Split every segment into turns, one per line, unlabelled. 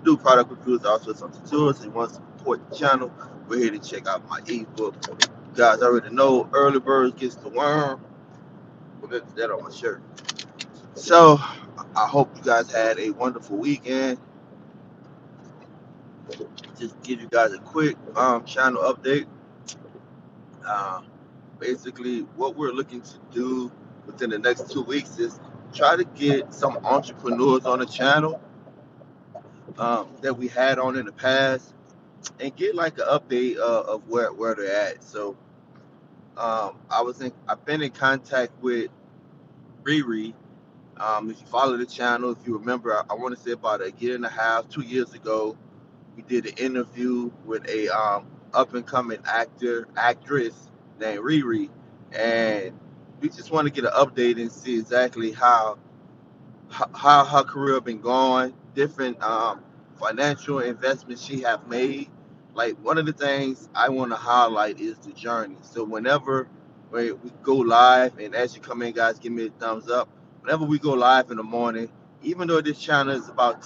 do product reviews, also some tutorials. If you want to support the channel, go ahead and check out my ebook. You guys already know early birds gets the worm. We're gonna put that on my shirt. So I hope you guys had a wonderful weekend. Just give you guys a quick channel update. Uh, Basically, what we're looking to do within the next 2 weeks is try to get some entrepreneurs on the channel that we had on in the past and get like an update of where they're at. So I've been in contact with Riri. If you follow the channel, if you remember, I want to say about a year and a half, 2 years ago, we did an interview with a up and coming actress named Riri, and we just want to get an update and see exactly how her career been going, different financial investments she have made. Like one of the things I want to highlight is the journey. So whenever we go live, and as you come in, guys, give me a thumbs up. Whenever we go live in the morning, even though this channel is about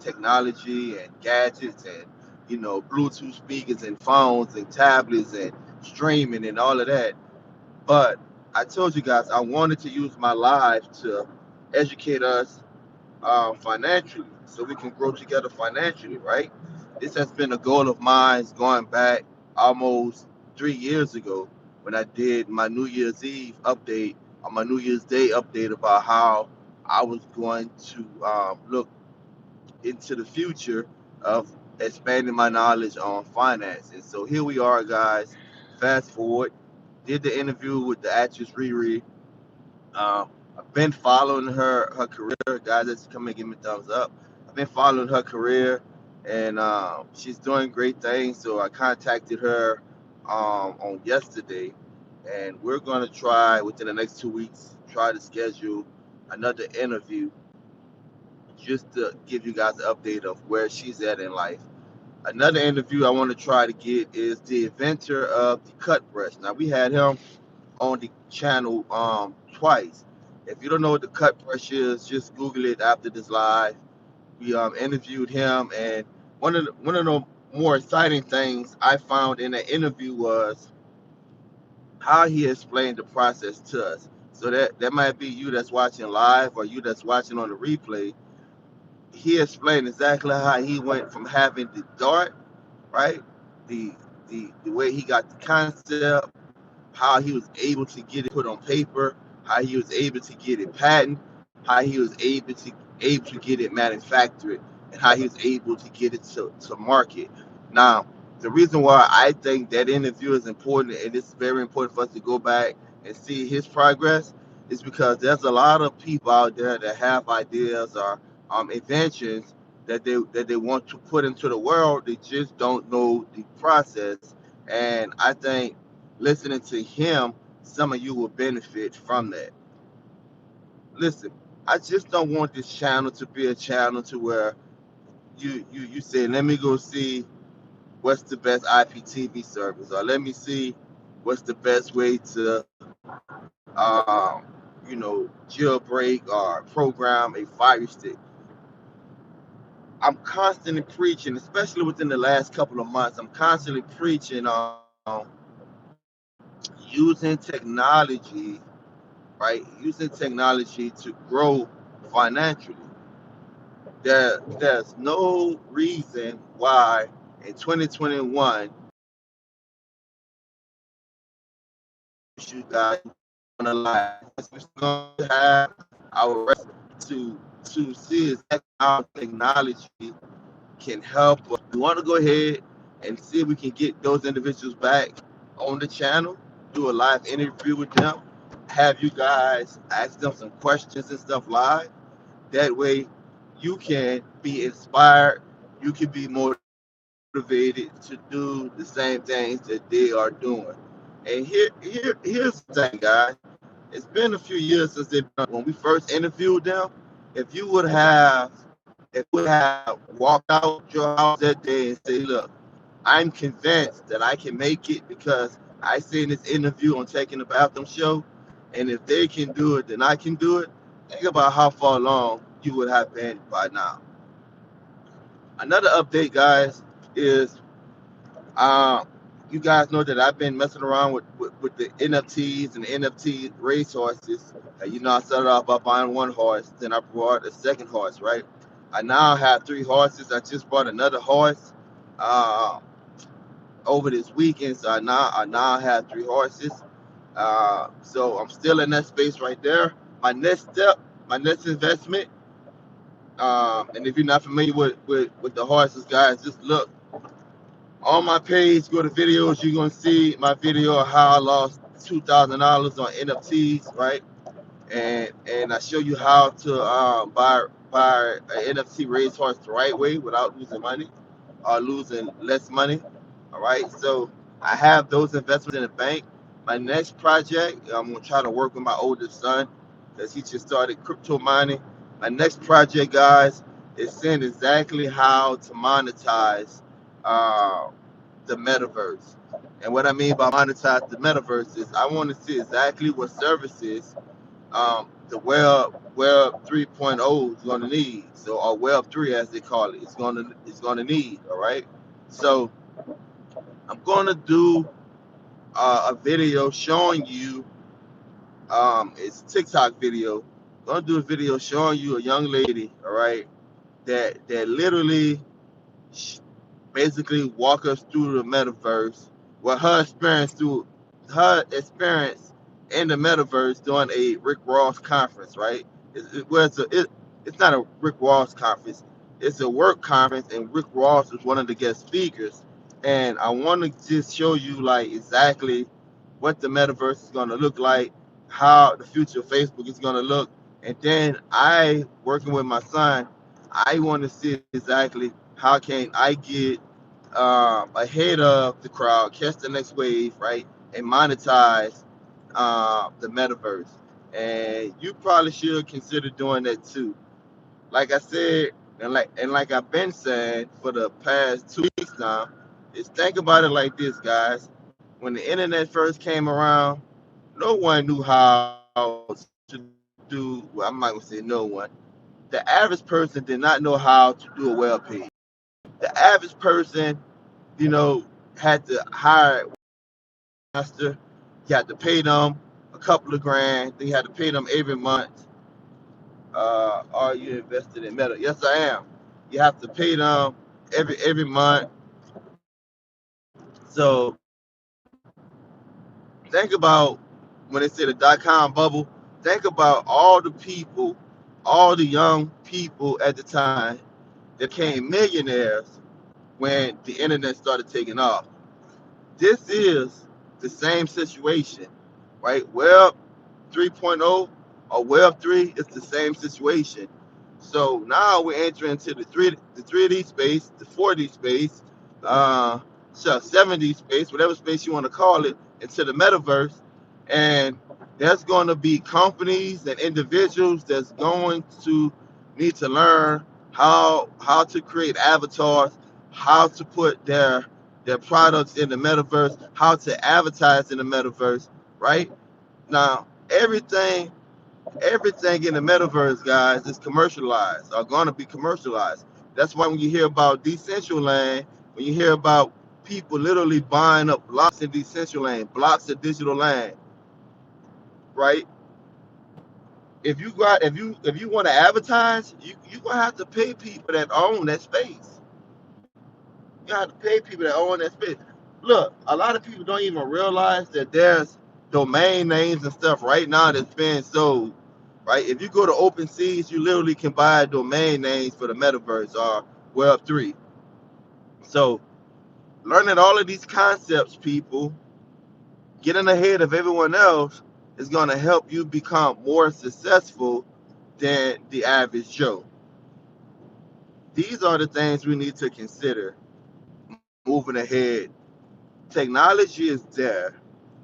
technology and gadgets and Bluetooth speakers and phones and tablets and streaming and all of that, but I told you guys I wanted to use my live to educate us financially so we can grow together financially, right? This has been a goal of mine going back almost 3 years ago when I did my New Year's Eve update on my New Year's Day update about how I was going to look into the future of expanding my knowledge on finances. So here we are, guys. Fast forward, did the interview with the actress Riri. I've been following her career. Guys, that's come and give me a thumbs up. I've been following her career, and she's doing great things. So I contacted her on yesterday, and we're gonna try within the next 2 weeks try to schedule another interview just to give you guys an update of where she's at in life. Another interview I want to try to get is the inventor of the cut brush. Now we had him on the channel twice. If you don't know what the cut brush is, just Google it after this live. We interviewed him, and one of the more exciting things I found in the interview was how he explained the process to us. So that might be you that's watching live or you that's watching on the replay. He explained exactly how he went from having the dart, right? The the way he got the concept, how he was able to get it put on paper, how he was able to get it patented, how he was able to get it manufactured, and how he was able to get it to market. Now, the reason why I think that interview is important, and it's very important for us to go back and see his progress, is because there's a lot of people out there that have ideas or inventions that they want to put into the world. They just don't know the process, and I think listening to him, some of you will benefit from that. Listen, I just don't want this channel to be a channel to where you say, let me go see what's the best IPTV service, or let me see what's the best way to jailbreak or program a fire stick. I'm constantly preaching, especially within the last couple of months. I'm constantly preaching on using technology, right? Using technology to grow financially. There's no reason why in 2021 you guys on the live. We're going to have our rest to see exactly how technology can help us. We want to go ahead and see if we can get those individuals back on the channel, do a live interview with them, have you guys ask them some questions and stuff live. That way, you can be inspired, you can be motivated to do the same things that they are doing. And here's the thing, guys. It's been a few years since they've done. When we first interviewed them, if you would have walked out your house that day and say, "Look, I'm convinced that I can make it because I seen this interview on Taking the Bathroom show, and if they can do it, then I can do it." Think about how far along you would have been by now. Another update, guys, is uh, you guys know that I've been messing around with the NFTs and the NFT racehorses. I started off by buying one horse, then I bought a second horse, right? I now have three horses. I just bought another horse uh, over this weekend, so I now have three horses. So I'm still in that space right there. My next step, my next investment, and if you're not familiar with the horses, guys, just look on my page, go to videos, you're gonna see my video of how I lost $2,000 on NFTs, right? And I show you how to buy an NFT racehorse the right way without losing money or losing less money. All right, so I have those investments in the bank. My next project, I'm gonna try to work with my oldest son because he just started crypto mining. My next project, guys, is seeing exactly how to monetize uh, the metaverse. And what I mean by monetize the metaverse is I want to see exactly what services the Web 3.0 is going to need. So, or Web 3 as they call it, it's going to need. All right. So I'm going to do a video showing you. It's a TikTok video. I'm going to do a video showing you a young lady. All right. That literally basically walk us through the metaverse, well, her experience in the metaverse during a Rick Ross conference, right? It's not a Rick Ross conference. It's a work conference, and Rick Ross is one of the guest speakers. And I want to just show you like exactly what the metaverse is going to look like, how the future of Facebook is going to look, and then I, working with my son, I want to see exactly how can I get ahead of the crowd, catch the next wave, right, and monetize the metaverse. And you probably should consider doing that too. Like I said, and like I've been saying for the past 2 weeks now, is think about it like this, guys. When the internet first came around, no one knew how to do. Well, I'm not gonna say no one. The average person did not know how to do a web page. The average person, had to hire a master. You had to pay them a couple of grand. Then you had to pay them every month. Are you invested in Meta? Yes, I am. You have to pay them every month. So think about when they say the .com bubble. Think about all the people, all the young people at the time that became millionaires when the internet started taking off. This is the same situation, right? Web 3.0 or Web 3 is the same situation. So now we're entering into the 3D space, the 4D space, uh, 7D space, whatever space you want to call it, into the metaverse. And there's going to be companies and individuals that's going to need to learn how to create avatars, how to put their products in the metaverse, how to advertise in the metaverse, right? Now, everything in the metaverse, guys, is commercialized or going to be commercialized. That's why when you hear about Decentraland, when you hear about people literally buying up blocks in Decentraland, blocks of digital land, right? If you want to advertise, you gonna have to pay people that own that space. You have to pay people that own that space. Look, a lot of people don't even realize that there's domain names and stuff right now that's being sold. Right? If you go to OpenSeas, you literally can buy domain names for the metaverse or Web3. So learning all of these concepts, people, getting ahead of everyone else is going to help you become more successful than the average Joe. These are the things we need to consider moving ahead. Technology is there.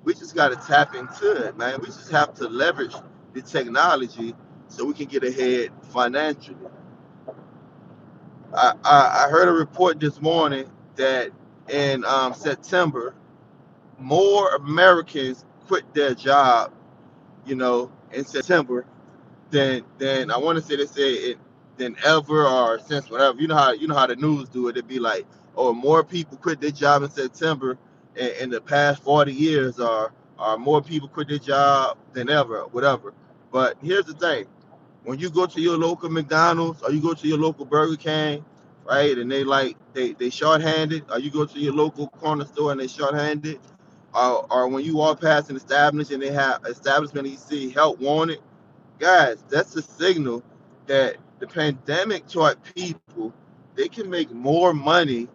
We just got to tap into it, man. We just have to leverage the technology so we can get ahead financially. I heard a report this morning that in September, more Americans quit their job, in September than I want to say they said than ever or since whatever. You know how the news do it. It'd be like, oh, more people quit their job in September in the past 40 years, or more people quit their job than ever, whatever. But here's the thing: when you go to your local McDonald's or you go to your local Burger King, right, and they shorthanded, or you go to your local corner store and they shorthanded, or when you walk past an establishment and they have establishment and you see help wanted, guys, that's a signal that the pandemic taught people they can make more money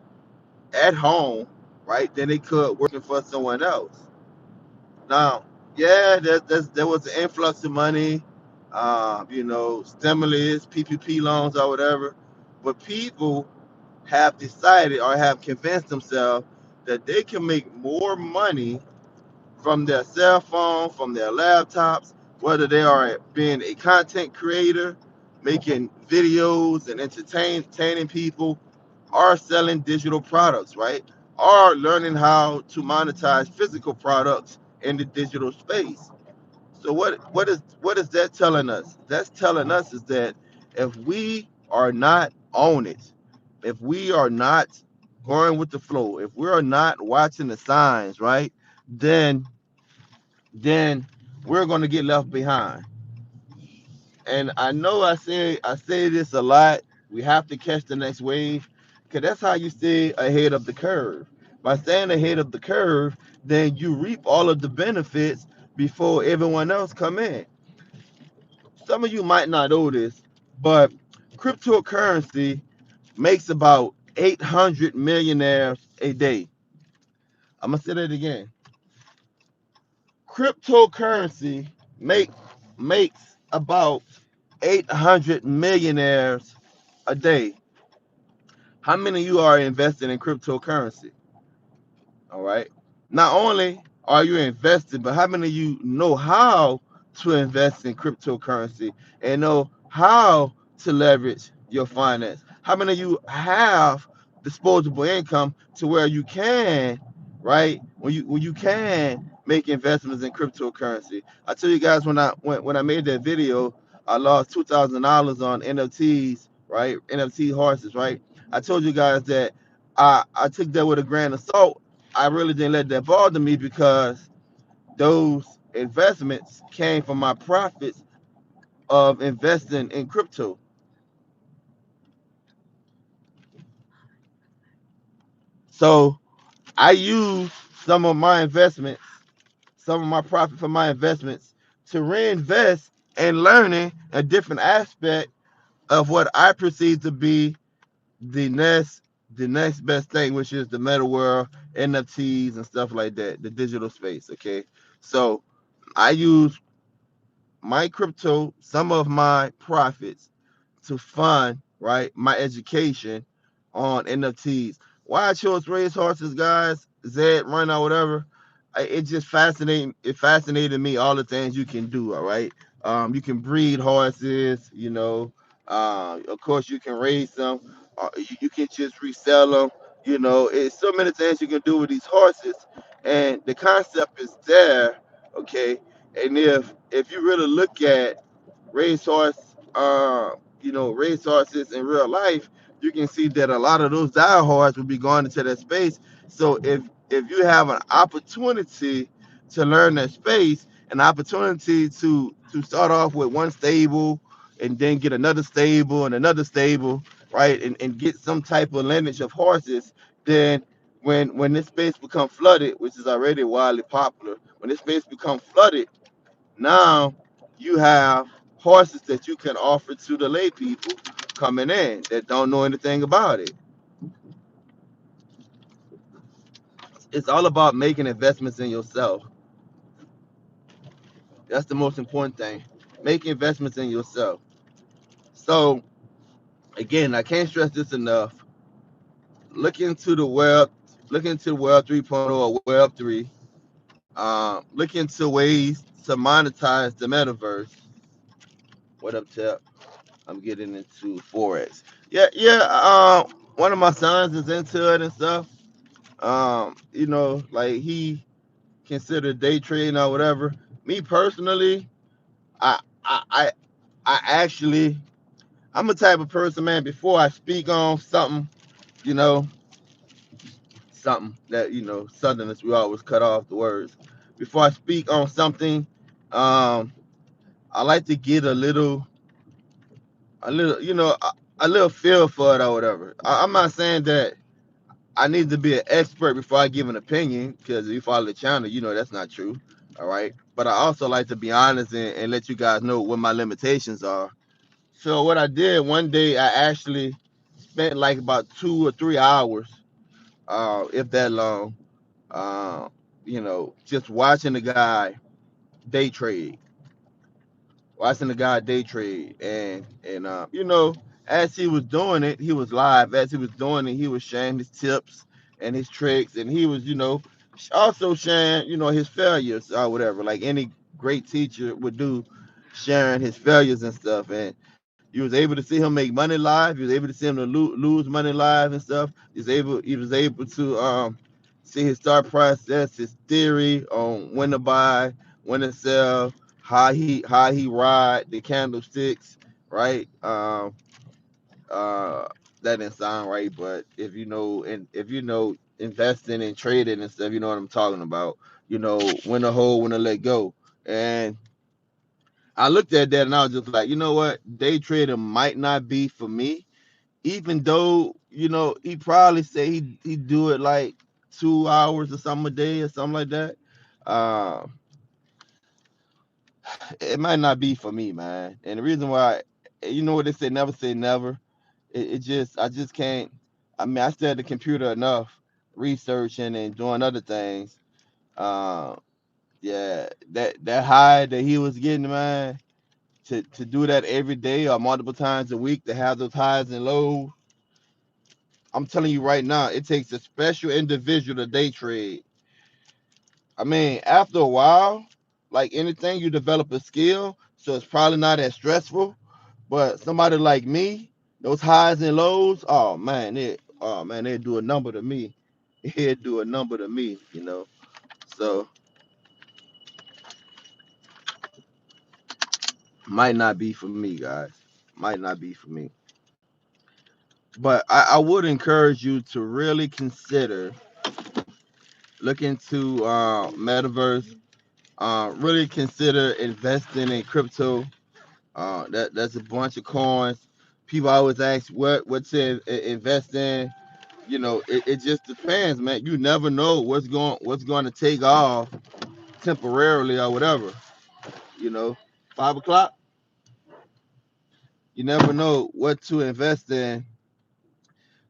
at home, right, than they could working for someone else. Now, yeah, there was an influx of money, stimulus, PPP loans, or whatever, but people have decided or have convinced themselves that they can make more money from their cell phone, from their laptops, whether they are being a content creator, making videos and entertaining people, or selling digital products, right? Or learning how to monetize physical products in the digital space. So what is that telling us? That's telling us is that if we are not on it, if we are not going with the flow, if we are not watching the signs, right, then then we're going to get left behind. And I know I say this a lot. We have to catch the next wave, because that's how you stay ahead of the curve. By staying ahead of the curve, then you reap all of the benefits before everyone else come in. Some of you might not know this, but cryptocurrency makes about 800 millionaires a day. I'm gonna say that again. Cryptocurrency makes about 800 millionaires a day. How many of you are invested in cryptocurrency? All right. Not only are you invested, but how many of you know how to invest in cryptocurrency and know how to leverage your finance? How many of you have disposable income to where you can, right? When you can make investments in cryptocurrency. I tell you guys, when I made that video, I lost $2,000 on NFTs, right? NFT horses, right? I told you guys that I took that with a grain of salt. I really didn't let that bother me because those investments came from my profits of investing in crypto. So I use some of my investments, some of my profit from my investments to reinvest in learning a different aspect of what I perceive to be the next the next best thing, which is the meta world, NFTs and stuff like that, the digital space. Okay. So I use my crypto, some of my profits to fund, right, my education on NFTs. Why I chose race horses, guys, Zed, run or whatever, it just fascinated me all the things you can do, all right? You can breed horses, of course you can raise them, you can just resell them, it's so many things you can do with these horses, and the concept is there, okay? And if you really look at racehorse, racehorses in real life, you can see that a lot of those diehards will be going into that space. So if you have an opportunity to learn that space, an opportunity to start off with one stable and then get another stable, right, and get some type of lineage of horses, then when this space becomes flooded, which is already wildly popular, when this space becomes flooded, now you have horses that you can offer to the lay people coming in that don't know anything about it. It's all about making investments in yourself. That's the most important thing. Make investments in yourself. So again, I can't stress this enough. Look into the web, look into Web 3.0 or Web 3. Look into ways to monetize the metaverse. What up, Tip? I'm getting into Forex. Yeah, yeah. One of my sons is into it and stuff. Like he considered day trading or whatever. Me personally, I I I, I actually I'm a type of person, man. Before I speak on something, you know, something that Southerners we always cut off the words. Before I speak on something, um, I like to get a little, a little feel for it or whatever. I'm not saying that I need to be an expert before I give an opinion, because if you follow the channel, that's not true. All right. But I also like to be honest and let you guys know what my limitations are. So what I did one day, I actually spent like about 2 or 3 hours, if that long, uh, just watching the guy day trade, and as he was doing it, he was live. As he was doing it, he was sharing his tips and his tricks, and he was, also sharing, his failures or whatever, like any great teacher would do, sharing his failures and stuff. And you was able to see him make money live. You was able to see him to lose money live and stuff. He was able to see his start process, his theory on when to buy, when to sell, how he ride the candlesticks, right? Uh, that didn't sound right, but if investing and trading and stuff, you know what I'm talking about. When to hold, when to let go. And I looked at that and I was just like, you know what? Day trading might not be for me, even though, he probably say he do it like 2 hours or something a day or something like that. Uh, it might not be for me, man. And the reason why, you know what they say never. I just can't. I mean, I stay at the computer enough, researching and doing other things. Uh, yeah, that high that he was getting, man, to do that every day or multiple times a week, to have those highs and lows. I'm telling you right now, it takes a special individual to day trade. I mean, after a while, like anything, you develop a skill, so it's probably not as stressful. But somebody like me, those highs and lows, they do a number to me. It do a number to me. So might not be for me, guys. Might not be for me. But I would encourage you to really consider look into metaverse. Really consider investing in crypto. That's a bunch of coins. People always ask what to invest in. It just depends, man. You never know what's going to take off temporarily or whatever. You know, 5 o'clock. You never know what to invest in.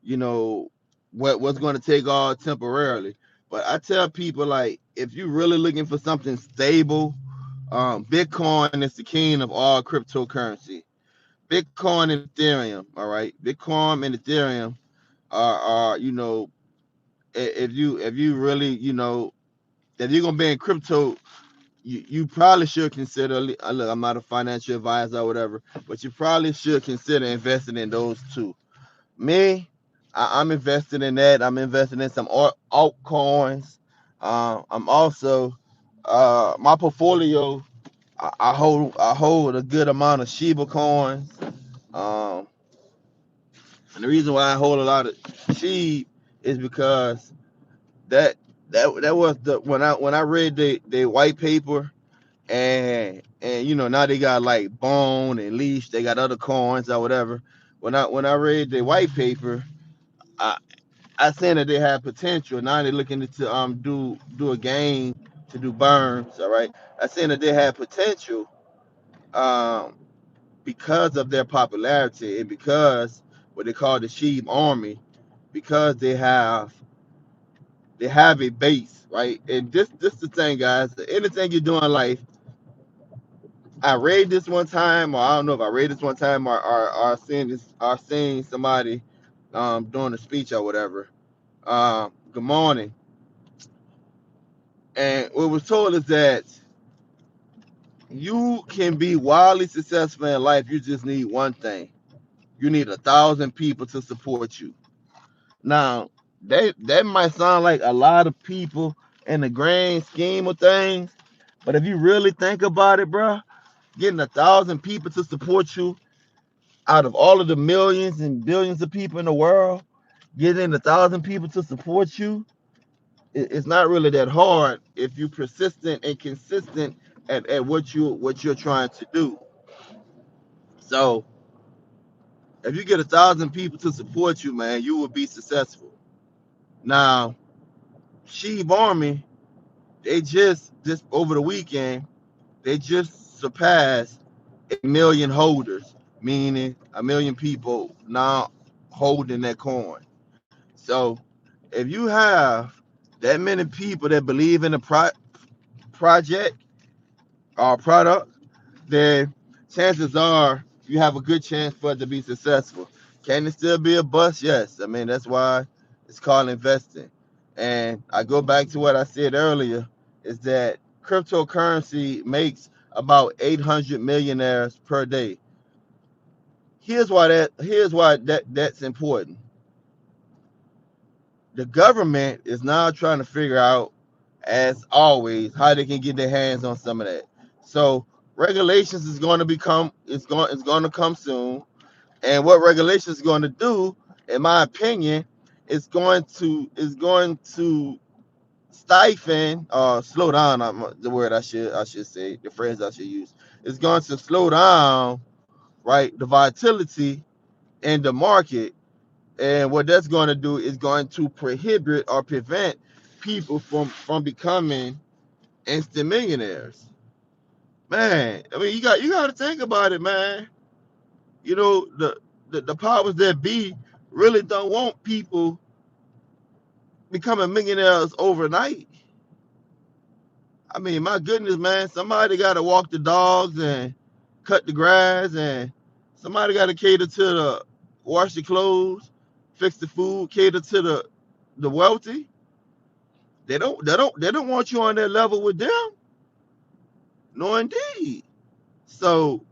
You know what's going to take off temporarily. But I tell people, like, if you're really looking for something stable, Bitcoin is the king of all cryptocurrency. Bitcoin and Ethereum, all right. Bitcoin and Ethereum are if you really if you're gonna be in crypto, you probably should consider. Look, I'm not a financial advisor or whatever, but you probably should consider investing in those two. Me, I'm invested in that. I'm invested in some altcoins. I'm also my portfolio. I hold a good amount of Shiba coins. Um, and the reason why I hold a lot of Shiba is because that that was the when I read the white paper, and now they got like Bone and Leash, they got other coins or whatever. When I read the white paper, I I seen that they had potential. Now they're looking to do a game to do burns. All right, I seen that they had potential um because of their popularity and because what they call the Sheep Army, because they have a base, right? And this the thing, guys. Anything you do in life, I read this one time, or I don't know if I read this one time, or seeing somebody doing a speech or whatever. Good morning. And what was told is that you can be wildly successful in life. You just need one thing. You need 1,000 people to support you. Now, that might sound like a lot of people in the grand scheme of things, but if you really think about it, bro, getting 1,000 people to support you, Out of all of the millions and billions of people in the world, getting 1,000 people to support you, it's not really that hard if you're persistent and consistent at what you're trying to do. So if you get 1,000 people to support you, man, you will be successful. Now, Sheeb Army, they just over the weekend, they just surpassed 1 million holders, meaning 1 million people now holding that coin. So if you have that many people that believe in the project or product, then chances are you have a good chance for it to be successful. Can it still be a bust? Yes. I mean, that's why it's called investing. And I go back to what I said earlier, is that cryptocurrency makes about 800 millionaires per day. Here's why that's important. The government is now trying to figure out, as always, how they can get their hands on some of that. So regulations is going to become it's going to come soon. And what regulations is going to do, in my opinion, is going to stifle or slow down. The word I should say, the phrase I should use. It's going to slow down, right, the volatility in the market. And what that's going to do is going to prohibit or prevent people from becoming instant millionaires. Man, I mean, you got to think about it, man. You know, the powers that be really don't want people becoming millionaires overnight. I mean, my goodness, man, somebody got to walk the dogs and cut the grass, and somebody got to cater to the wash the clothes, fix the food, cater to the wealthy. They don't want you on that level with them. No, indeed. So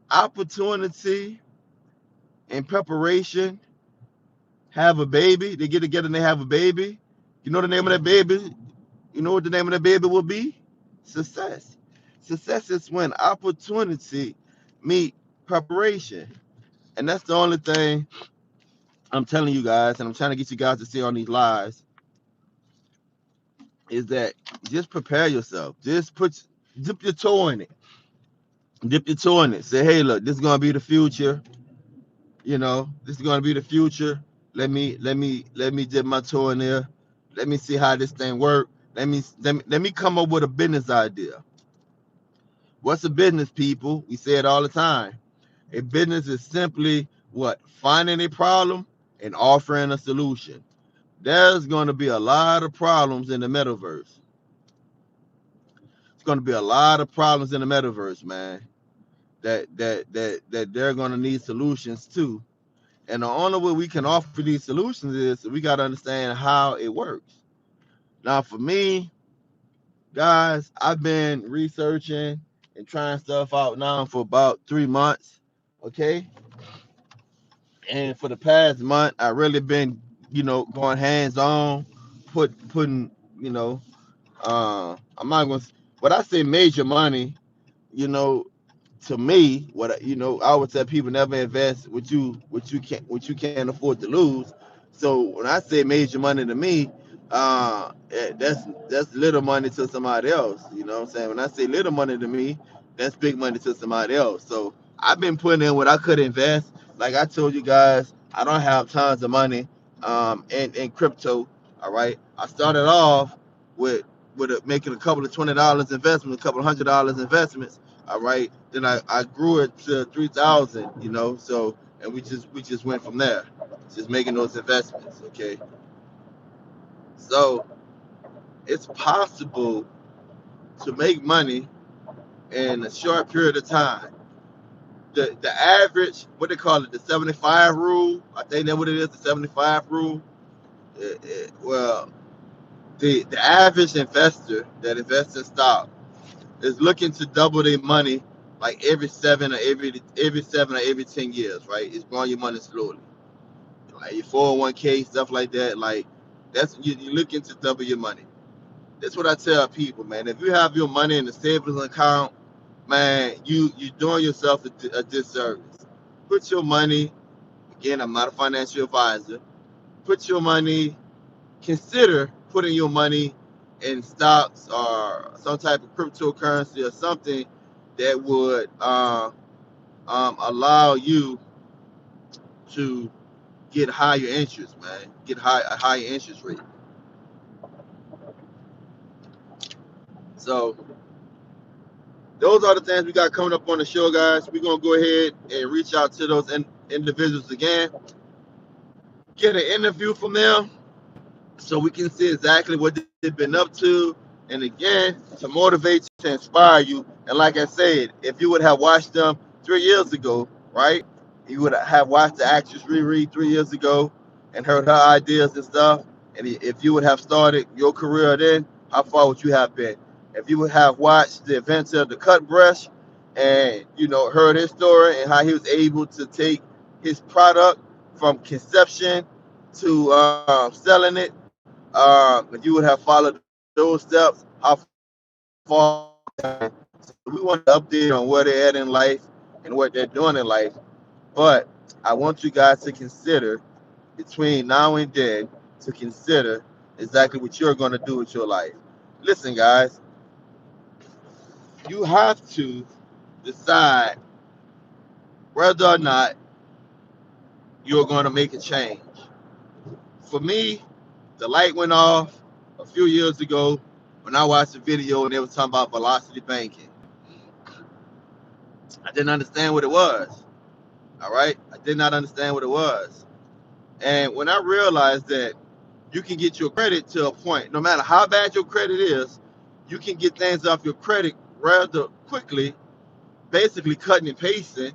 opportunity and preparation, have a baby. They get together and they have a baby. You know the name of that baby? You know what the name of that baby will be? Success. Success is when opportunity meet preparation. And that's the only thing I'm telling you guys, and I'm trying to get you guys to see on these lives, is that just prepare yourself. Dip your toe in it. Dip your toe in it. Say, hey, look, this is gonna be the future. This is gonna be the future. Let me dip my toe in there. Let me see how this thing works. Let me come up with a business idea. What's a business, people? We say it all the time. A business is simply what? Finding a problem and offering a solution. There's going to be a lot of problems in the metaverse. It's going to be a lot of problems in the metaverse, man. That they're going to need solutions to. And the only way we can offer these solutions is we got to understand how it works. Now, for me, guys, I've been researching and trying stuff out now for about 3 months. Okay. And for the past month, I really been, going hands on, putting, you know, I'm not going to, when I say major money, you know, to me, I would tell people never invest what you can't afford to lose. So when I say major money to me, that's little money to somebody else. You know what I'm saying? When I say little money to me, that's big money to somebody else. So I've been putting in what I could invest. Like I told you guys, I don't have tons of money in crypto. All right, I started off with making a couple of $20 investments, a couple of $100 investments. All right. Then I grew it to 3,000, so and we just went from there. Just making those investments. Okay. So it's possible to make money in a short period of time. The average, what they call it, the 75 rule. I think that's what it is, the 75 rule. Well, the average investor that invests in stock is looking to double their money like every 10 years, right? It's growing your money slowly. Like your 401k, stuff like that. Like you're looking to double your money. That's what I tell people, man. If you have your money in a savings account, man, you're doing yourself a disservice. Put your money, again, I'm not a financial advisor. Put your money, consider putting your money in stocks or some type of cryptocurrency or something that would allow you to get higher interest, man. Get a higher interest rate. So those are the things we got coming up on the show, guys. We're gonna go ahead and reach out to those individuals again, get an interview from them, so we can see exactly what they've been up to, and again, to motivate you, to inspire you. And like I said, if you would have watched them 3 years ago, right? You would have watched the actress Riri 3 years ago and heard her ideas and stuff. And if you would have started your career then, how far would you have been? If you would have watched the inventor of the cut brush and heard his story and how he was able to take his product from conception to selling it, if you would have followed those steps, how far would you have been? So we want to update on where they're at in life and what they're doing in life. But I want you guys to consider between now and then to consider exactly what you're going to do with your life. Listen, guys, you have to decide whether or not you're going to make a change. For me, the light went off a few years ago when I watched a video and they were talking about velocity banking. I didn't understand what it was. All right, I did not understand what it was. And when I realized that you can get your credit to a point, no matter how bad your credit is, you can get things off your credit rather quickly, basically cutting and pasting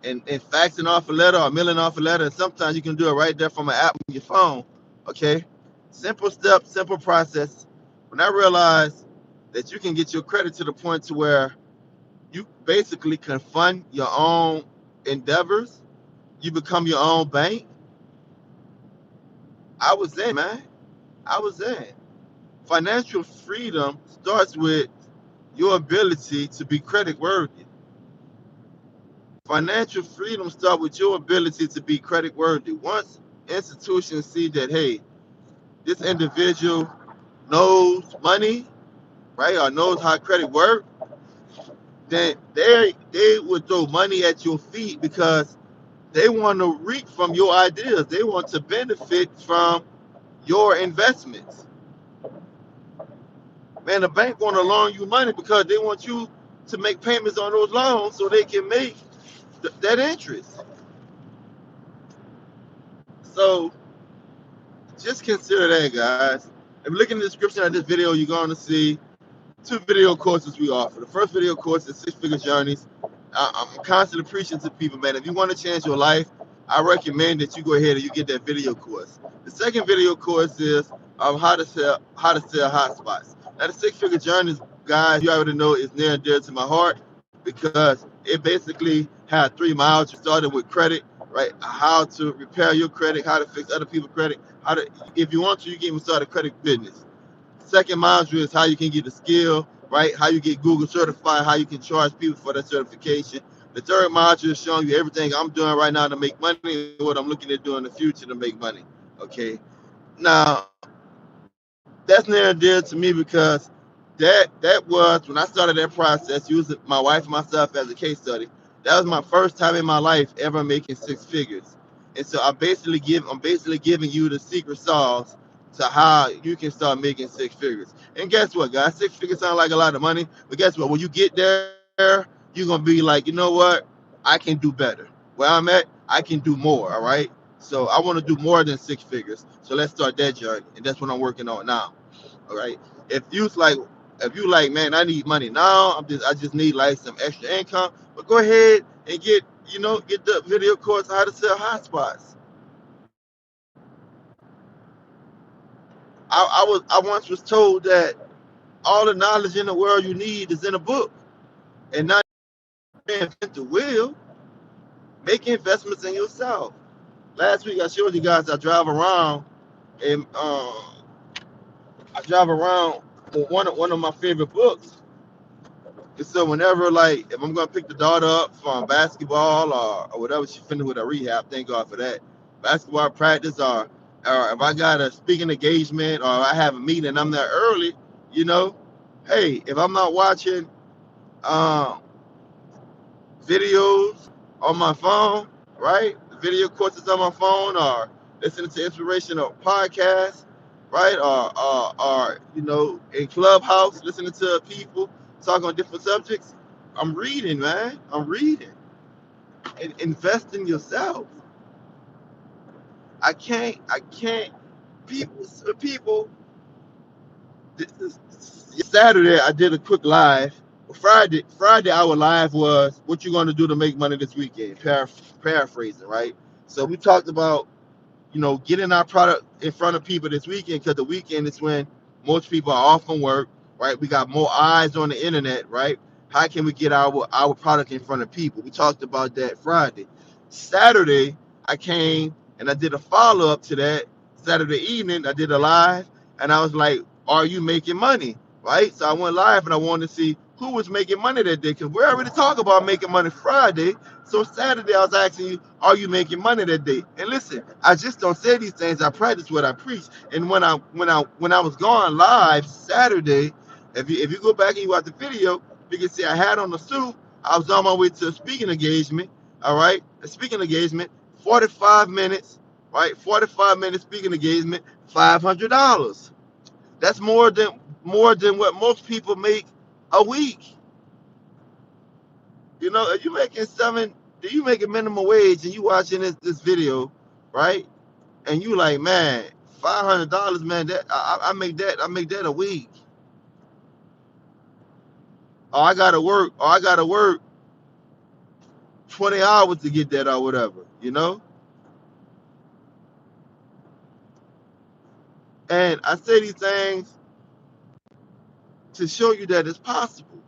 and faxing off a letter or mailing off a letter. And sometimes you can do it right there from an app on your phone. Okay, simple steps, simple process. When I realized that you can get your credit to the point to where you basically can fund your own endeavors, you become your own bank. I was in, man. I was in. Financial freedom starts with your ability to be credit worthy. Financial freedom starts with your ability to be credit worthy. Once institutions see that, hey, this individual knows money, right, or knows how credit works, then they would throw money at your feet because they want to reap from your ideas. They want to benefit from your investments. Man, the bank want to loan you money because they want you to make payments on those loans so they can make that interest. So just consider that, guys. If you look in the description of this video, you're going to see two video courses we offer. The first video course is Six Figure Journeys. I'm constantly preaching to people, man. If you want to change your life, I recommend that you go ahead and you get that video course. The second video course is how to sell hotspots. Now, the Six Figure Journeys, guys, you already know is near and dear to my heart because it basically had 3 miles. You started with credit, right? How to repair your credit, how to fix other people's credit, how to, if you want to, you can even start a credit business. Second module is how you can get the skill, right? How you get Google certified, how you can charge people for that certification. The third module is showing you everything I'm doing right now to make money and what I'm looking at doing in the future to make money. Okay. Now, that's near and dear to me because that was when I started that process using my wife and myself as a case study. That was my first time in my life ever making six figures. And so I'm basically giving you the secret sauce to how you can start making six figures. And guess what, guys? Six figures sound like a lot of money, but guess what? When you get there, you're gonna be like, you know what? I can do better. Where I'm at, I can do more. All right. So I want to do more than six figures. So let's start that journey, and that's what I'm working on now. All right. If you like, if you like, man, I need money now. I just need like some extra income. But go ahead and get the video course on how to sell hotspots. I once was told that all the knowledge in the world you need is in a book, and not reinvent the wheel. Make investments in yourself. Last week I showed you guys I drive around and I drive around with one of my favorite books. So whenever, like, if I'm gonna pick the daughter up from basketball or whatever she finished with a rehab, thank God for that. Basketball practice, or if I got a speaking engagement or I have a meeting and I'm there early, you know, hey, if I'm not watching um, videos on my phone, right? Video courses on my phone, or listening to inspirational podcasts, right? Or you know, in Clubhouse, listening to people talk on different subjects. I'm reading, man. I'm reading. And invest in yourself. I can't. People. Saturday, I did a quick live. Friday, our live was what you gonna do to make money this weekend. Paraphrasing, right? So we talked about, you know, getting our product in front of people this weekend, because the weekend is when most people are off from work, right? We got more eyes on the internet, right? How can we get our product in front of people? We talked about that Friday. Saturday, I came and I did a follow up to that. Saturday evening, I did a live, and I was like, "Are you making money?" Right? So I went live and I wanted to see who was making money that day, because we already talked about making money Friday. So Saturday, I was asking you, are you making money that day? And listen, I just don't say these things. I practice what I preach. And when I was going live Saturday, if you go back and you watch the video, you can see I had on the suit. I was on my way to a speaking engagement. All right, a speaking engagement, 45 minutes, right? 45 minute speaking engagement, $500. That's more than what most people make a week. You know, if you making seven, if you making minimum wage and you watching this video, right? And you like, man, $500, man. That I make that a week. Or I gotta work 20 hours to get that or whatever, you know. And I say these things to show you that it's possible.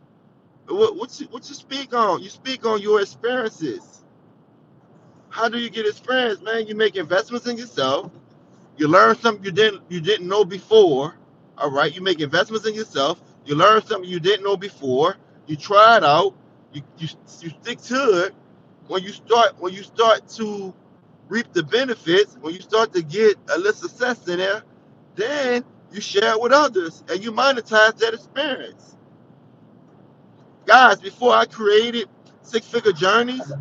What you speak on? You speak on your experiences. How do you get experience, man? You make investments in yourself. You learn something you didn't know before. All right. You make investments in yourself. You learn something you didn't know before. You try it out. You stick to it. When you start to reap the benefits, when you start to get a little success in there, then you share it with others and you monetize that experience. Guys, before I created Six Figure Journeys,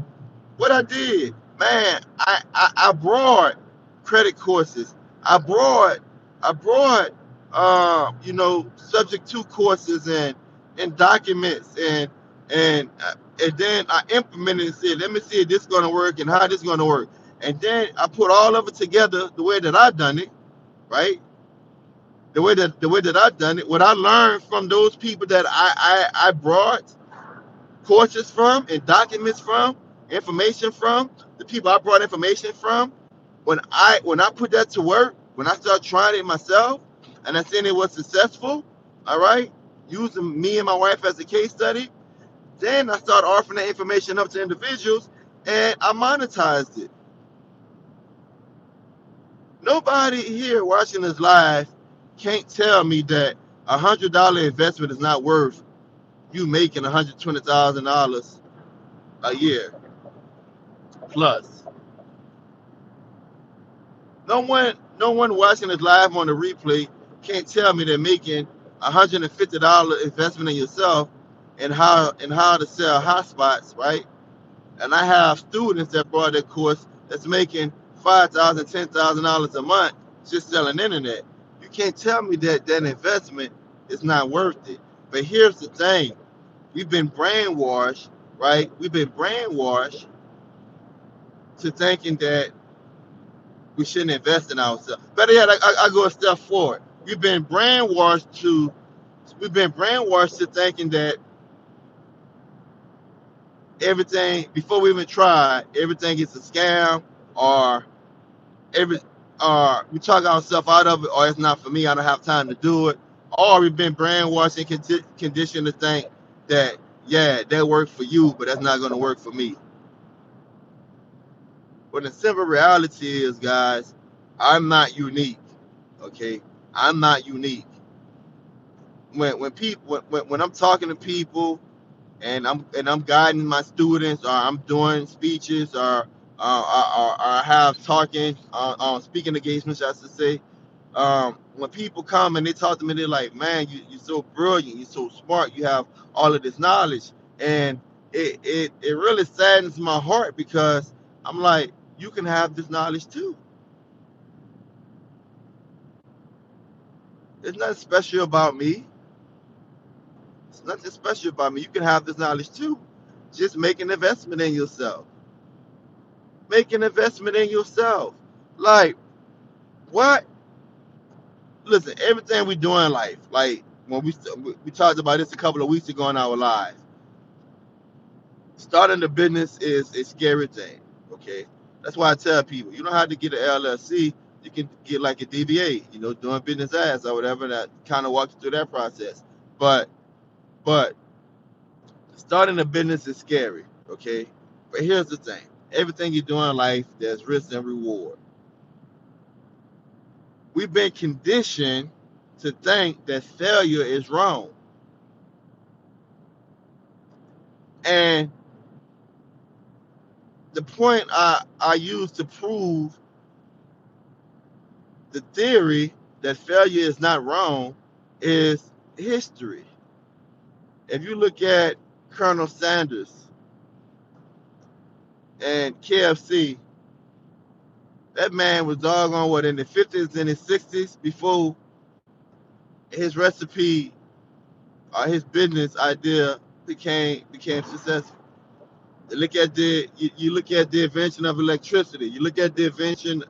what I did, man, I brought credit courses. I brought subject to courses and documents and then I implemented and said, let me see if this is gonna work and how this is gonna work. And then I put all of it together the way that I done it, right? The way that I done it, what I learned from those people that I brought courses from and documents from, information from, the people I brought information from. When I put that to work, when I started trying it myself, and I seen it was successful, all right, using me and my wife as a case study, then I started offering that information up to individuals, and I monetized it. Nobody here watching this live can't tell me that $100 investment is not worth you making $120,000 a year plus. No one watching this live on the replay can't tell me they're making $150 investment in yourself and how to sell hotspots, right? And I have students that brought that course that's making $5,000, $10,000 a month just selling internet. You can't tell me that investment is not worth it. But here's the thing: we've been brainwashed, right? We've been brainwashed to thinking that we shouldn't invest in ourselves. Better yet, I go a step forward. We've been brainwashed to thinking that everything before we even try, everything is a scam, or every we talk ourselves out of it, or it's not for me, I don't have time to do it. Or we've been brainwashed and conditioned to think that, yeah, that worked for you, but that's not going to work for me. But the simple reality is, guys, I'm not unique. Okay, I'm not unique. When I'm talking to people, and I'm guiding my students, or I'm doing speeches, or I have talking on speaking engagements, I should say. When people come and they talk to me, they're like, "Man, you're so brilliant, you're so smart, you have all of this knowledge," and it really saddens my heart because I'm like, you can have this knowledge too. There's nothing special about me. It's nothing special about me. You can have this knowledge too. Just make an investment in yourself. Make an investment in yourself. Like what? Listen, everything we do in life, like when we talked about this a couple of weeks ago in our lives. Starting a business is a scary thing. Okay, that's why I tell people you don't have to get an LLC. You can get like a DBA, doing business ads or whatever. That kind of walks you through that process. But but starting a business is scary. Okay, but here's the thing: everything you do in life, there's risk and reward. We've been conditioned to think that failure is wrong, and the point I use to prove the theory that failure is not wrong is history. If you look at Colonel Sanders and KFC, that man was doggone what in the 50s and the 60s before his recipe or his business idea became successful. You look at the invention of electricity. You look at the invention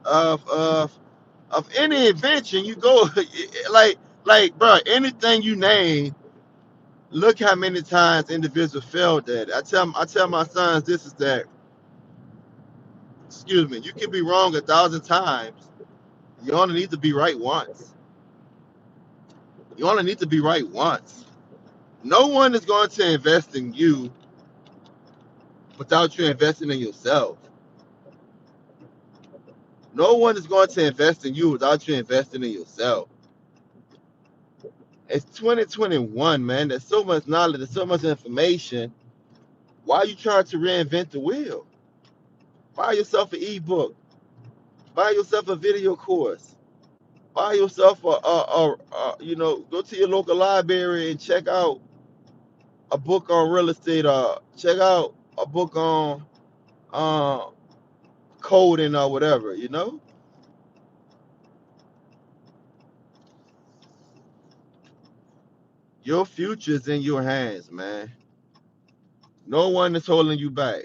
of of of any invention. You go like bro, anything you name. Look how many times individuals failed at it. I tell my sons this is that, excuse me, you can be wrong 1,000 times. You only need to be right once. You only need to be right once. No one is going to invest in you without you investing in yourself. No one is going to invest in you without you investing in yourself. It's 2021, man. There's so much knowledge, there's so much information. Why are you trying to reinvent the wheel? Buy yourself an ebook. Buy yourself a video course. Buy yourself go to your local library and check out a book on real estate, or check out a book on uh, coding or whatever. Your future is in your hands, man. No one is holding you back.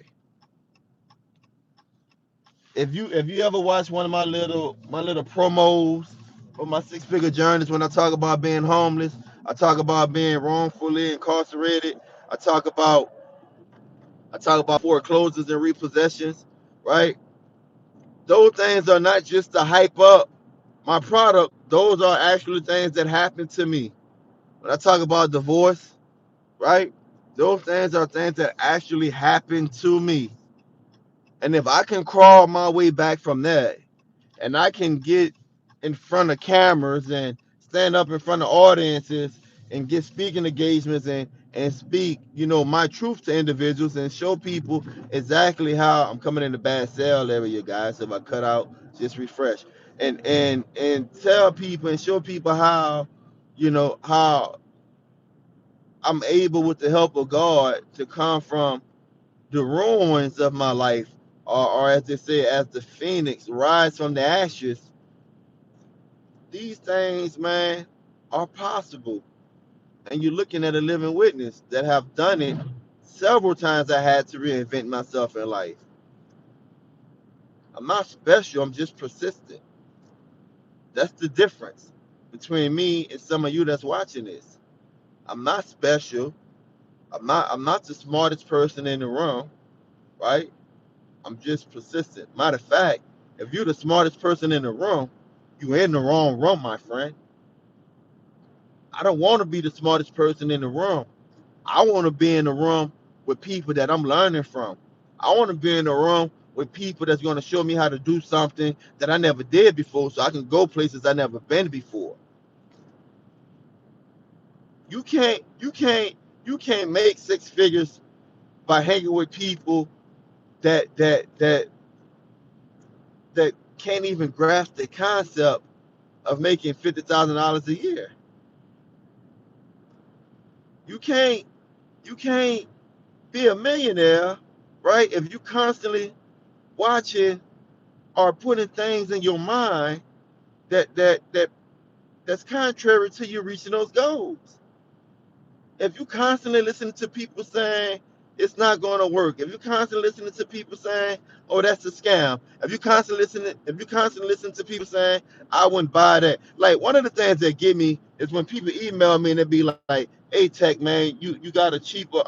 If you ever watch one of my little promos for my six-figure journeys, when I talk about being homeless, I talk about being wrongfully incarcerated, I talk about I talk about foreclosures and repossessions, right? Those things are not just to hype up my product. Those are actually things that happen to me. When I talk about divorce, right? Those things are things that actually happen to me. And if I can crawl my way back from that, and I can get in front of cameras and stand up in front of audiences and get speaking engagements and speak, my truth to individuals and show people exactly how I'm coming in the bad sale area, guys. So if I cut out, just refresh and tell people and show people how I'm able with the help of God to come from the ruins of my life, or as they say, as the phoenix rise from the ashes. These things, man, are possible. And you're looking at a living witness that have done it several times. I had to reinvent myself in life. I'm not special, I'm just persistent. That's the difference between me and some of you that's watching this. I'm not special. I'm not the smartest person in the room, right? I'm just persistent. Matter of fact, if you're the smartest person in the room, you're in the wrong room, my friend. I don't want to be the smartest person in the room. I want to be in the room with people that I'm learning from. I want to be in the room with people that's going to show me how to do something that I never did before, so I can go places I never been before. You can't You can't make six figures by hanging with people that can't even grasp the concept of making $50,000 a year. You can't you can't be a millionaire, right? If you constantly watching or putting things in your mind that's contrary to you reaching those goals. If you constantly listen to people saying it's not going to work, if you constantly listening to people saying, "Oh, that's a scam," if you constantly listen to people saying, "I wouldn't buy that," like one of the things that get me is when people email me and they be like, "Hey, Tech man, you got a cheaper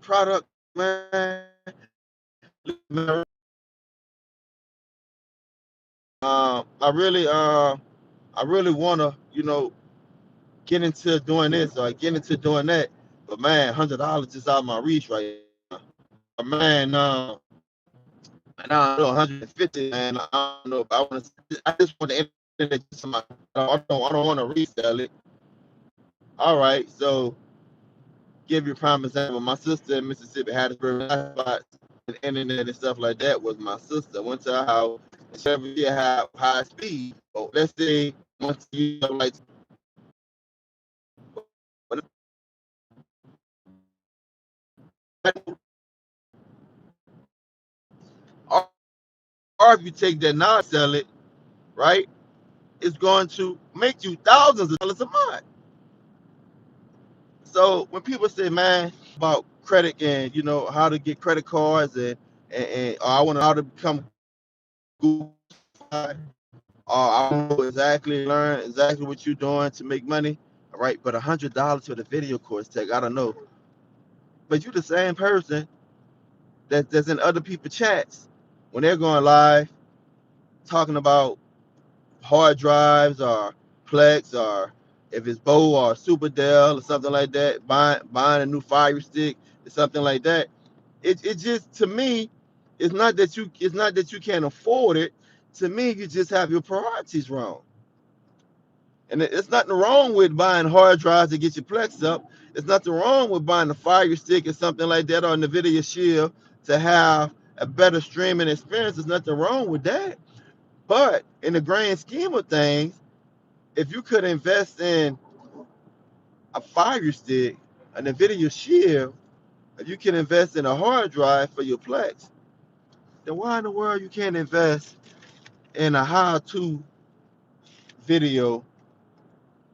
product, man." I really wanna get into doing this or get into doing that, but man, $100 is out of my reach right now. Or man, and I don't know, 150, man. I don't know. If I want to. I just want the internet to somebody. I don't want to resell it. All right, so give you a prime example. My sister in Mississippi had a spots and internet and stuff like that was my sister. Went to her house and she every year had high speed. So let's say once you like or if you take that non sell it, right, it's going to make you thousands of dollars a month. So when people say, man, about credit and how to get credit cards and or I want to know how to become Google, or I want to learn exactly what you're doing to make money, all right? But $100 for the video course Tech, I don't know. But you're the same person that's in other people's chats when they're going live talking about hard drives or Plex or if it's Bo or Super Dell or something like that, buying a new Fire Stick or something like that. It just to me, it's not that you can't afford it. To me, you just have your priorities wrong. And it's nothing wrong with buying hard drives to get your Plex up. It's nothing wrong with buying a Fire Stick or something like that or NVIDIA Shield to have a better streaming experience. There's nothing wrong with that. But in the grand scheme of things, if you could invest in a Fire Stick, an NVIDIA Shield, if you can invest in a hard drive for your Plex, then why in the world you can't invest in a how-to video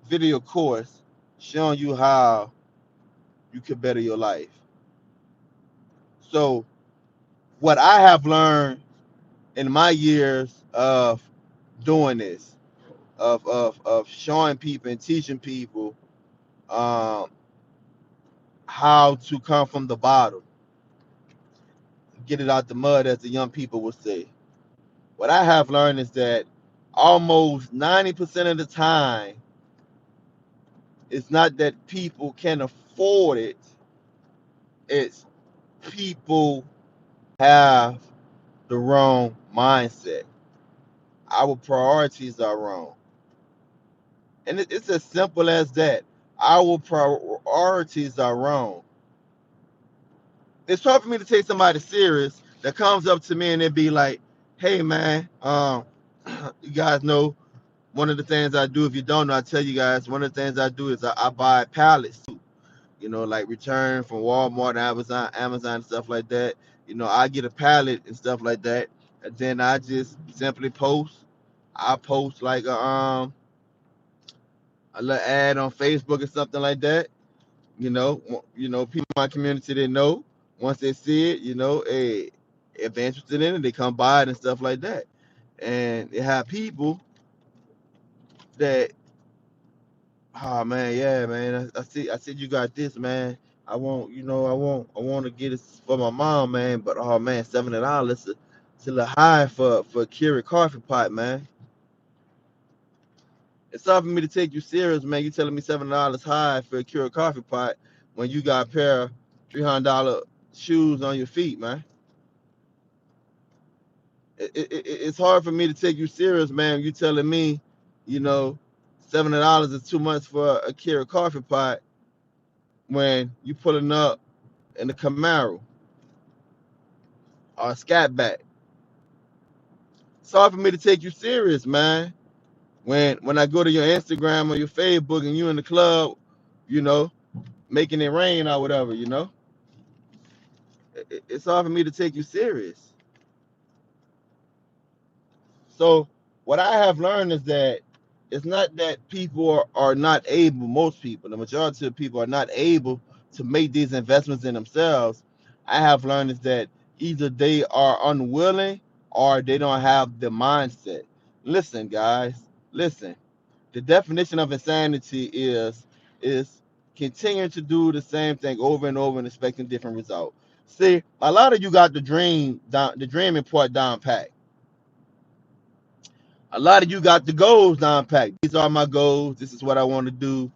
video course showing you how you can better your life? So what I have learned in my years of doing this, of showing people and teaching people um, how to come from the bottom, get it out the mud, as the young people would say. What I have learned is that almost 90% of the time, it's not that people can afford it, it's people have the wrong mindset. Our priorities are wrong. And it's as simple as that. Our priorities are wrong. It's hard for me to take somebody serious that comes up to me and they be like, hey man, you guys know one of the things I do, if you don't know, I tell you guys, one of the things I do is I buy pallets too. Like return from Walmart, Amazon, stuff like that. I get a pallet and stuff like that. And then I just simply post. I post like a little ad on Facebook or something like that. People in my community they know. Once they see it, hey, if they're interested in it, they come by it and stuff like that. And they have people that, oh man, yeah, man, I see you got this, man. I want to get it for my mom, man. But oh man, $70, it's a little high for a Keurig coffee pot, man. It's hard for me to take you serious, man. You telling me $7 high for a Keurig coffee pot when you got a pair of $300 shoes on your feet, man. It's hard for me to take you serious, man. You telling me, you know, $70 is too much for a Keurig coffee pot when you pulling up in the Camaro or a Scatback. It's hard for me to take you serious, man. When I go to your Instagram or your Facebook and you in the club, you know, making it rain or whatever, it's hard for me to take you serious. So what I have learned is that it's not that people are not able, most people, the majority of people are not able to make these investments in themselves. I have learned is that either they are unwilling or they don't have the mindset. Listen, guys, listen. The definition of insanity is continuing to do the same thing over and over and expecting different results. See, a lot of you got the dreaming part down pat. A lot of you got the goals down packed. These are my goals. This is what I want to do,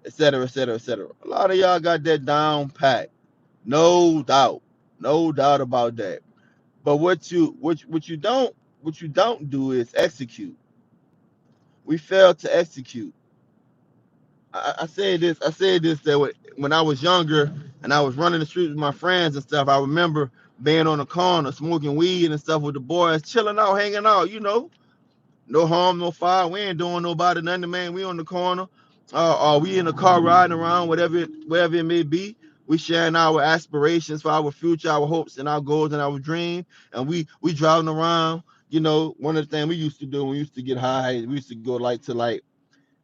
etc., etc., etc. A lot of y'all got that down packed. No doubt. No doubt about that. But what you don't do is execute. We fail to execute. I said this that when I was younger and I was running the streets with my friends and stuff, I remember being on the corner smoking weed and stuff with the boys, chilling out, hanging out. No harm, no foul. We ain't doing nobody nothing, man. We on the corner, or we in the car riding around, wherever it may be. We sharing our aspirations for our future, our hopes and our goals and our dreams. And we driving around. One of the things we used to do when we used to get high, we used to go to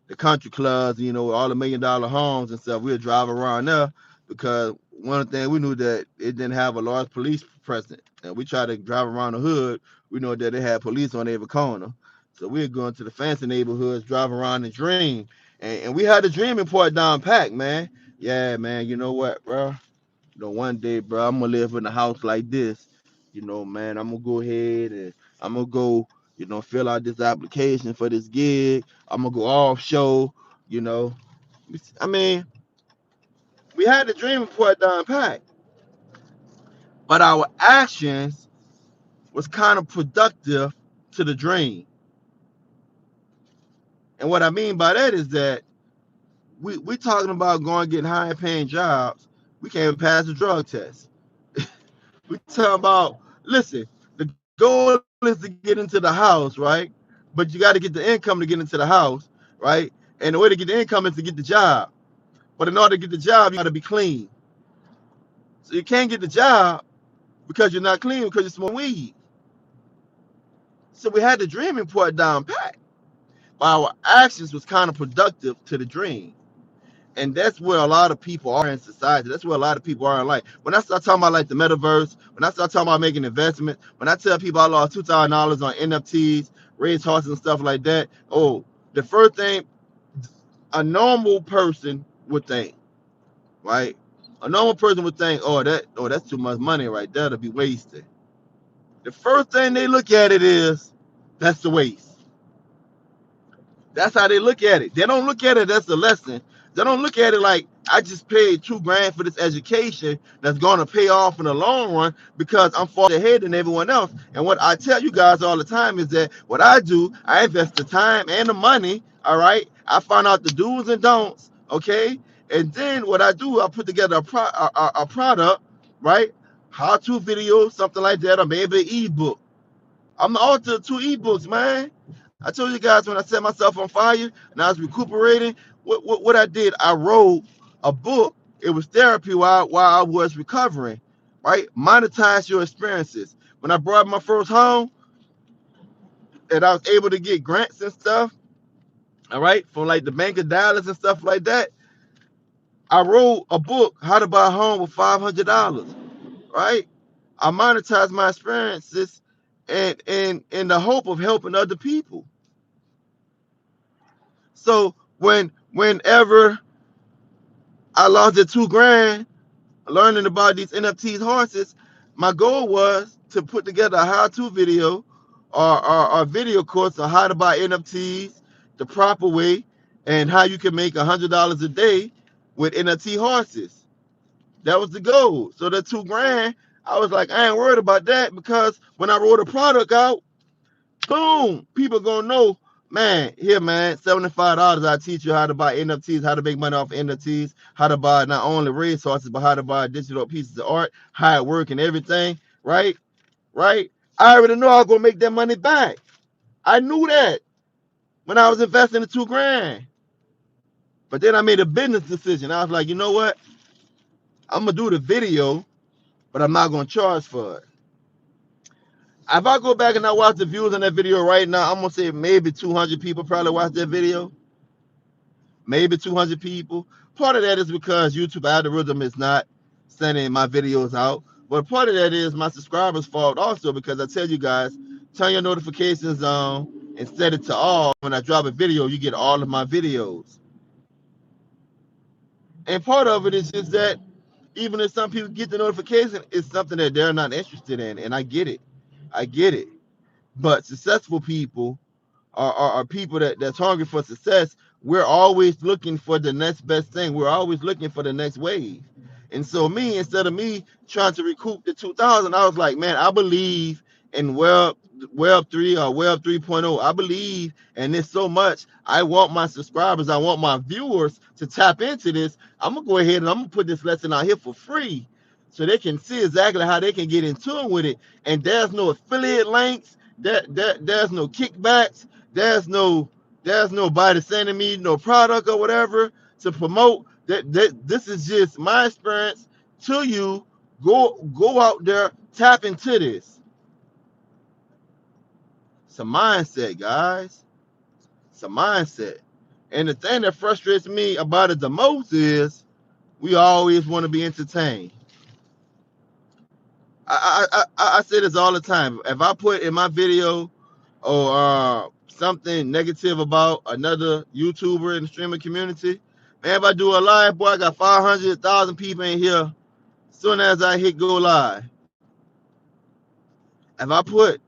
the country clubs, all the $1 million homes and stuff. We'd drive around there because one of the things we knew that it didn't have a large police presence. And we tried to drive around the hood. We know that they had police on every corner. So we'd go into the fancy neighborhoods, drive around and dream. And we had the dreaming part down packed, man. Yeah, man, you know what, bro? One day, bro, I'm gonna live in a house like this. Man, I'm gonna go ahead and I'm gonna go, fill out this application for this gig. I'm gonna go offshore. You know, I mean, we had the dream part down pat, but our actions was kind of productive to the dream. And what I mean by that is that we talking about going getting high paying jobs. We can't even pass the drug test. We talking about, listen, the goal is to get into the house, right? But you got to get the income to get into the house, right? And the way to get the income is to get the job. But in order to get the job, you got to be clean. So you can't get the job because you're not clean because you're smoking weed. So we had the dreaming part down pat. But our actions was kind of productive to the dream. And that's where a lot of people are in society. That's where a lot of people are in life. When I start talking about like the metaverse, when I start talking about making investments, when I tell people I lost $2,000 on NFTs, raised horses and stuff like that, the first thing a normal person would think, right? A normal person would think, that's too much money right there to be wasted. The first thing they look at it is, that's the waste. That's how they look at it. They don't look at it as a lesson. They don't look at it like I just paid $2,000 for this education that's going to pay off in the long run because I'm far ahead than everyone else. And what I tell you guys all the time is that what I do, I invest the time and the money. All right, I find out the do's and don'ts. Okay, and then what I do, I put together a product, right? How-to video, something like that, or maybe an ebook. I'm the author of 2 ebooks, man. I told you guys when I set myself on fire and I was recuperating, what I did, I wrote a book. It was therapy while I was recovering, right? Monetize your experiences. When I brought my first home and I was able to get grants and stuff, all right, from like the Bank of Dallas and stuff like that, I wrote a book, How to Buy a Home with $500, right? I monetized my experiences and in the hope of helping other people. So whenever I lost the $2,000 learning about these NFTs horses, my goal was to put together a how-to video or video course on how to buy NFTs the proper way and how you can make $100 a day with NFT horses. That was the goal. So the $2,000, I was like, I ain't worried about that because when I roll the product out, boom, people gonna know Man, here, man, $75. I teach you how to buy NFTs, how to make money off NFTs, how to buy not only resources, but how to buy digital pieces of art, how it work and everything, right? Right? I already know I was gonna make that money back. I knew that when I was investing in 2 grand. But then I made a business decision. I was like, you know what? I'm gonna do the video, but I'm not gonna charge for it. If I go back and I watch the views on that video right now, I'm gonna say maybe 200 people probably watched that video. Maybe 200 people. Part of that is because YouTube algorithm is not sending my videos out. But part of that is my subscribers' fault also, because I tell you guys, turn your notifications on and set it to all. When I drop a video, you get all of my videos. And part of it is just that even if some people get the notification, it's something that they're not interested in. And I get it. I get it. But successful people are people that's hungry for success. We're always looking for the next best thing. We're always looking for the next wave. And so me, instead of me trying to recoup the 2000, I was like, man, I believe in Web 3 or Web 3.0. I believe in this so much. I want my subscribers, I want my viewers to tap into this. I'm gonna go ahead and I'm gonna put this lesson out here for free so they can see exactly how they can get in tune with it. And there's no affiliate links, there's no kickbacks, there's nobody sending me no product or whatever to promote. This is just my experience to you. Go out there, tap into this. It's a mindset, guys. It's a mindset. And the thing that frustrates me about it the most is we always want to be entertained. I say this all the time. If I put in my video or something negative about another YouTuber in the streaming community, man, if I do a live, boy, I got 500,000 people in here. As soon as I hit go live, if I put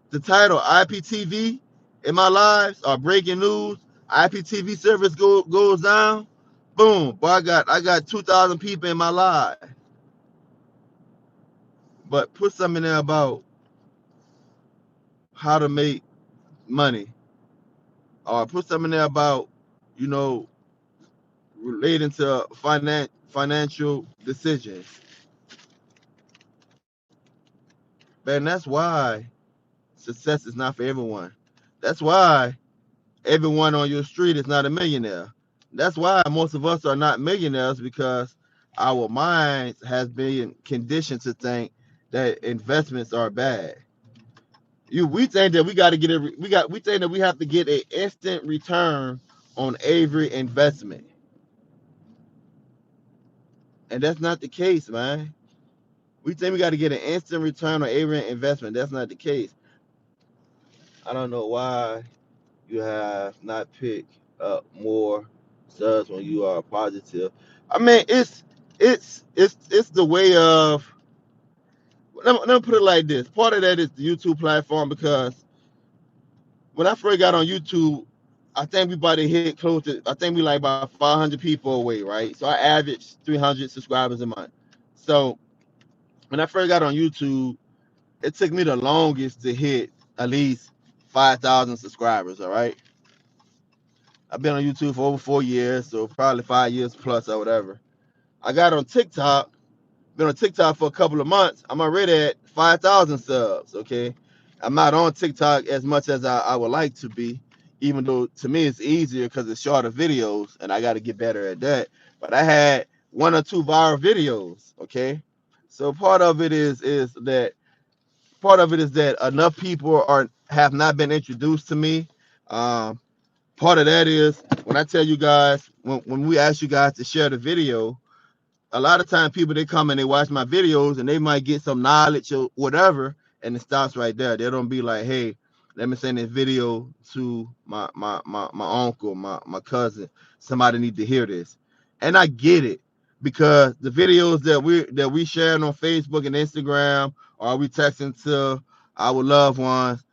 the title IPTV in my lives or breaking news, IPTV service goes down, boom, boy, I got 2,000 people in my live. But put something there about how to make money, or put something there about, you know, relating to financial decisions. Man, that's why success is not for everyone. That's why everyone on your street is not a millionaire. That's why most of us are not millionaires, because our minds has been conditioned to think that investments are bad. We think that we got to get we think that we have to get an instant return on every investment. And that's not the case, man. We think we got to get an instant return on every investment. That's not the case. I don't know why you have not picked up more subs when you are positive. I mean, it's the way of. Let me put it like this. Part of that is the YouTube platform, because when I first got on YouTube, I think we about to hit close to. I think we like about 500 people away, right? So I averaged 300 subscribers a month. So when I first got on YouTube, it took me the longest to hit at least 5,000 subscribers. All right. I've been on YouTube for over 4 years, so probably 5 years plus or whatever. I got on TikTok, been on TikTok for a couple of months. I'm already at 5,000 subs. Okay. I'm not on TikTok as much as I would like to be, even though to me it's easier because it's shorter videos and I got to get better at that. But I had 1 or 2 viral videos. Okay. So part of it is that enough people have not been introduced to me. Um, Part of that is when I tell you guys, when we ask you guys to share the video, a lot of times people, they come and they watch my videos and they might get some knowledge or whatever, and it stops right there. They don't be like, hey, let me send this video to my uncle, my cousin. Somebody need to hear this. And I get it, because the videos that we sharing on Facebook and Instagram, or we texting to our loved ones,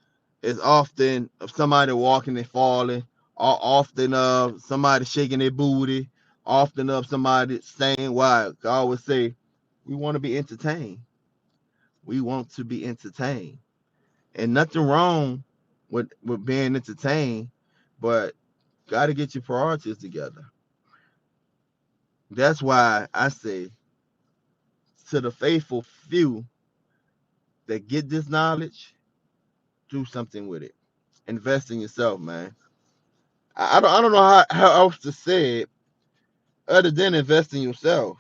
is often of somebody walking and falling, or often of somebody shaking their booty, often of somebody saying why. I always say, we want to be entertained. We want to be entertained. And nothing wrong with being entertained. but got to get your priorities together. That's why I say to the faithful few that get this knowledge, do something with it. Invest in yourself, man. I don't know how else to say it other than invest in yourself.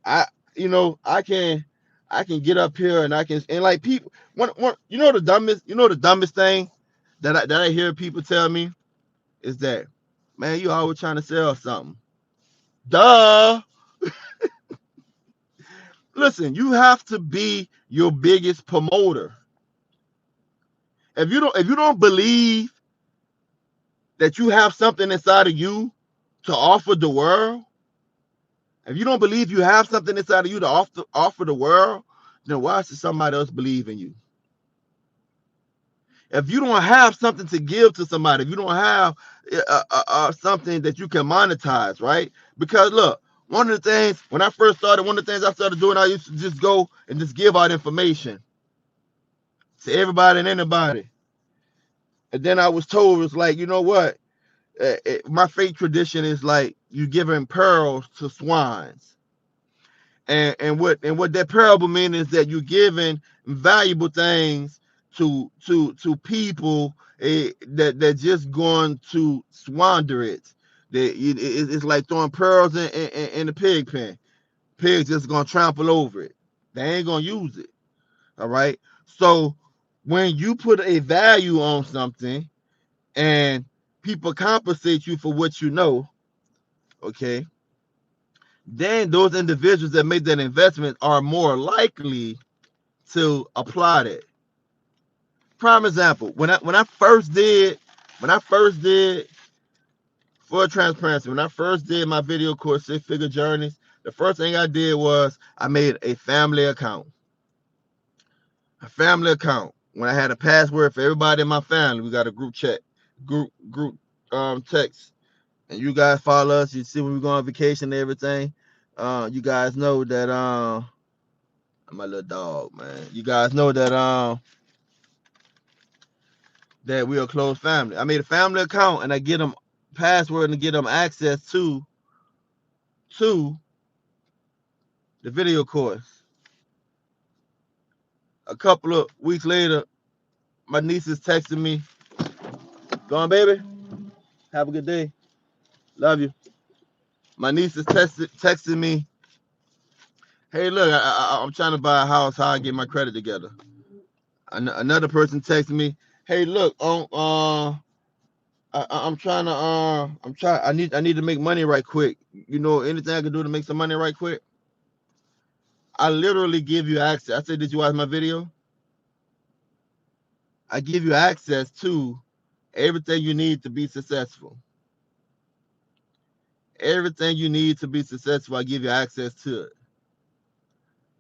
I I can get up here and like people one the dumbest thing that I hear people tell me is that, man, you always trying to sell something. Duh. Listen, you have to be your biggest promoter. If you don't believe that you have something inside of you to offer the world, if you don't believe you have something inside of you to offer the world, then why should somebody else believe in you? If you don't have something to give to somebody, if you don't have something that you can monetize, right? Because look, one of the things when I first started, one of the things I started doing, I used to just go and just give out information to everybody and anybody. And then I was told, it's like, you know what? My faith tradition is like you giving pearls to swines. And what that parable means is that you're giving valuable things to people that just going to squander it. It's like throwing pearls in the pig pen. Pigs just gonna trample over it. They ain't gonna use it. All right. So when you put a value on something and people compensate you for what you know, okay, then those individuals that made that investment are more likely to apply that. Prime example, when I first did for transparency, when I first did my video course, Six Figure Journeys, the first thing I did was I made a family account. A family account. When I had a password for everybody in my family, we got a group chat, group text, and you guys follow us. You see when we go on vacation and everything. You guys know that my little dog, man. You guys know that we're a close family. I made a family account and I get them password and get them access to the video course. A couple of weeks later, my niece is texting me, "Go on, baby. Have a good day. Love you." My niece is texting me, "Hey, look, I'm trying to buy a house. How I get my credit together?" Another person texted me, "Hey, look, I'm trying to I need to make money right quick. You know, anything I can do to make some money right quick?" I literally give you access. I said, "Did you watch my video?" I give you access to everything you need to be successful. Everything you need to be successful, I give you access to it.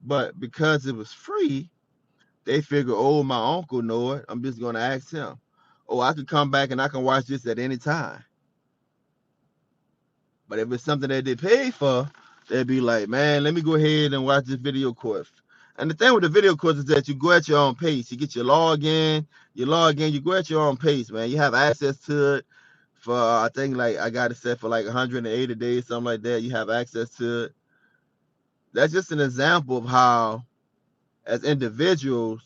But because it was free, they figure, oh, my uncle know it. I'm just gonna ask him. Oh, I can come back and I can watch this at any time. But if it's something that they pay for, they'd be like, man, let me go ahead and watch this video course. And the thing with the video course is that you go at your own pace. You get your login, you go at your own pace, man. You have access to it for, I think, like, I got it set for like 180 days, something like that. You have access to it. That's just an example of how, as individuals,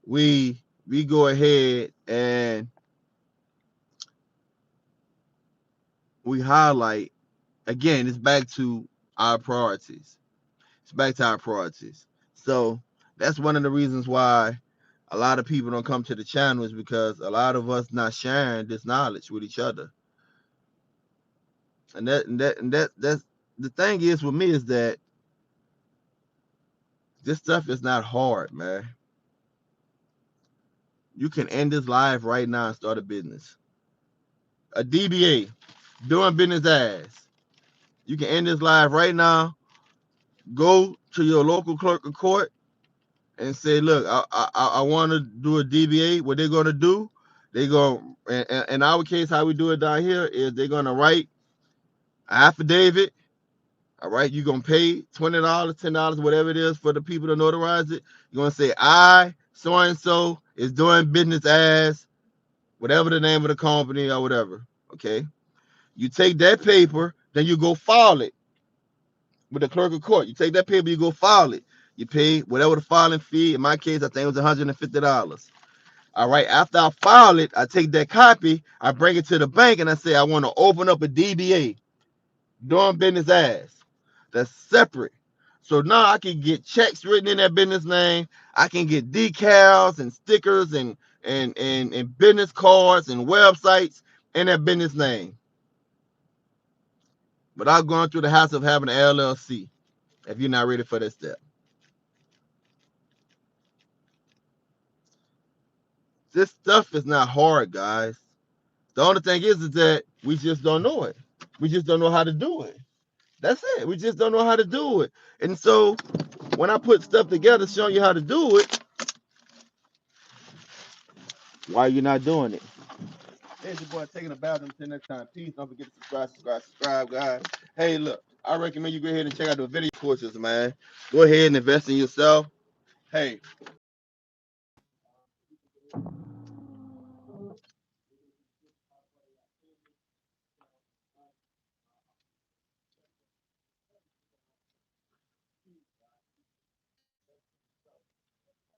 we go ahead and we highlight, again, it's back to our priorities. It's back to our priorities. So that's one of the reasons why a lot of people don't come to the channel, is because a lot of us not sharing this knowledge with each other. That's the thing is with me, is that this stuff is not hard, man. You can end this live right now and start a business. A DBA, doing business as. You can end this live right now. Go to your local clerk of court and say, look, I want to do a DBA. What they're going to do, they go, in our case, how we do it down here is they're going to write an affidavit. All right, you're going to pay $20, $10, whatever it is for the people to notarize it. You're going to say, I, so-and-so, is doing business as, whatever the name of the company or whatever. Okay. You take that paper, then you go file it with the clerk of court. You take that paper, you go file it. You pay whatever the filing fee. In my case, I think it was $150. All right. After I file it, I take that copy, I bring it to the bank, and I say I want to open up a DBA, doing business as. That's separate. So now I can get checks written in that business name. I can get decals and stickers and business cards and websites in that business name without going through the hassle of having an LLC if you're not ready for that step. This stuff is not hard, guys. The only thing is that we just don't know it. We just don't know how to do it. That's it. We just don't know how to do it. And so when I put stuff together showing you how to do it, why are you not doing it? There's your boy taking a bath. Until next time. Peace. Don't forget to subscribe, guys. Hey, look, I recommend you go ahead and check out the video courses, man. Go ahead and invest in yourself. Hey,